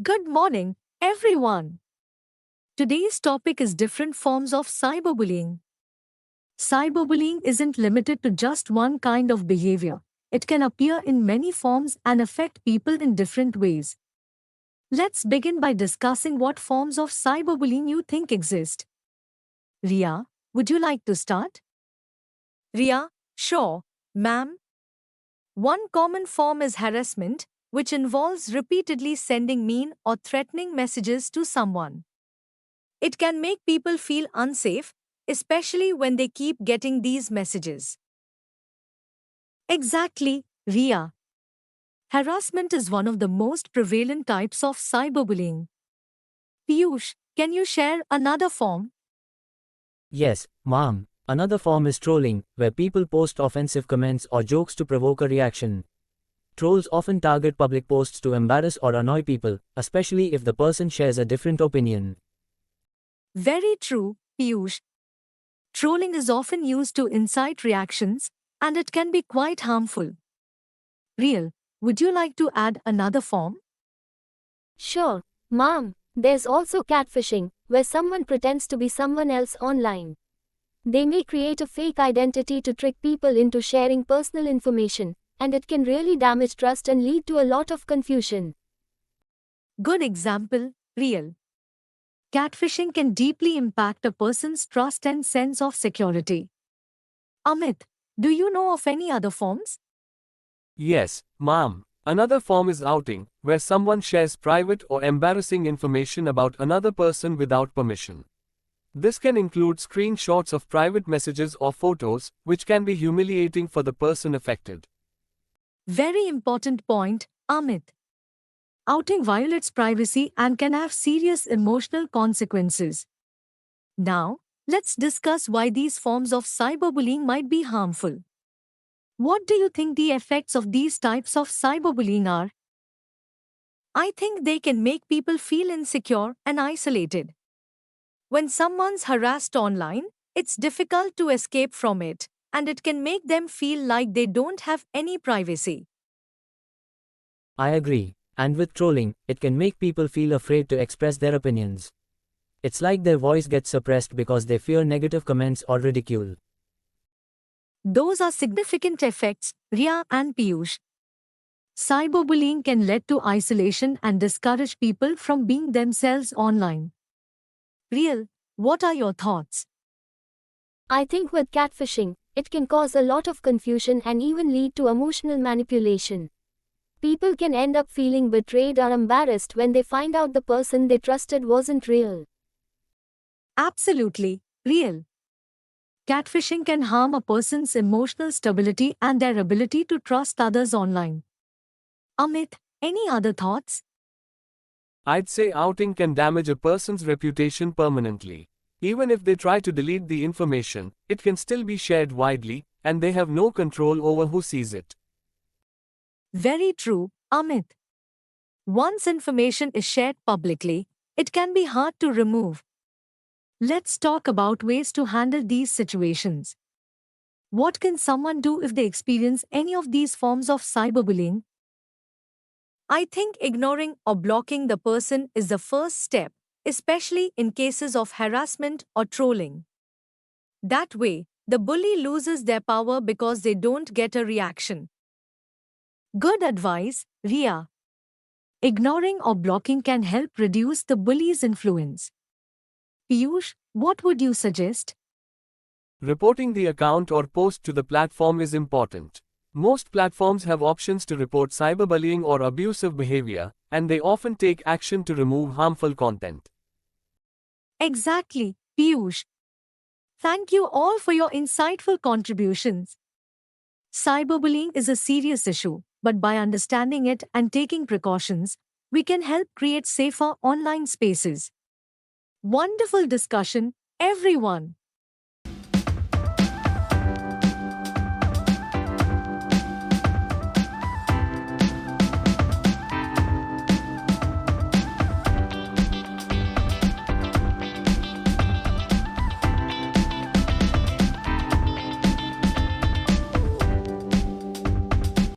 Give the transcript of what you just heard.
Good morning, everyone. Today's topic is different forms of cyberbullying. Cyberbullying isn't limited to just one kind of behavior. It can appear in many forms and affect people in different ways. Let's begin by discussing what forms of cyberbullying you think exist. Ria, would you like to start? Ria, sure, ma'am. One common form is harassment, which involves repeatedly sending mean or threatening messages to someone. It can make people feel unsafe, especially when they keep getting these messages. Exactly, Ria. Harassment is one of the most prevalent types of cyberbullying. Piyush, can you share another form? Yes, ma'am. Another form is trolling, where people post offensive comments or jokes to provoke a reaction. Trolls often target public posts to embarrass or annoy people, especially if the person shares a different opinion. Very true, Piyush. Trolling is often used to incite reactions, and it can be quite harmful. Real, would you like to add another form? Sure, ma'am. There's also catfishing, where someone pretends to be someone else online. They may create a fake identity to trick people into sharing personal information, and it can really damage trust and lead to a lot of confusion. Good example, Real. Catfishing can deeply impact a person's trust and sense of security. Amit, do you know of any other forms? Yes, ma'am. Another form is outing, where someone shares private or embarrassing information about another person without permission. This can include screenshots of private messages or photos, which can be humiliating for the person affected. Very important point, Amit. Outing violates privacy and can have serious emotional consequences. Now, let's discuss why these forms of cyberbullying might be harmful. What do you think the effects of these types of cyberbullying are? I think they can make people feel insecure and isolated. When someone's harassed online, it's difficult to escape from it, and it can make them feel like they don't have any privacy. I agree. And with trolling, it can make people feel afraid to express their opinions. It's like their voice gets suppressed because they fear negative comments or ridicule. Those are significant effects, Ria and Piyush. Cyberbullying can lead to isolation and discourage people from being themselves online. Real, what are your thoughts? I think with catfishing, it can cause a lot of confusion and even lead to emotional manipulation. People can end up feeling betrayed or embarrassed when they find out the person they trusted wasn't real. Absolutely, real. Catfishing can harm a person's emotional stability and their ability to trust others online. Amit, any other thoughts? I'd say outing can damage a person's reputation permanently. Even if they try to delete the information, it can still be shared widely, and they have no control over who sees it. Very true, Amit. Once information is shared publicly, it can be hard to remove. Let's talk about ways to handle these situations. What can someone do if they experience any of these forms of cyberbullying? I think ignoring or blocking the person is the first step, especially in cases of harassment or trolling. That way, the bully loses their power because they don't get a reaction. Good advice, Ria. Ignoring or blocking can help reduce the bully's influence. Piyush, what would you suggest? Reporting the account or post to the platform is important. Most platforms have options to report cyberbullying or abusive behavior, and they often take action to remove harmful content. Exactly, Piyush. Thank you all for your insightful contributions. Cyberbullying is a serious issue, but by understanding it and taking precautions, we can help create safer online spaces. Wonderful discussion, everyone.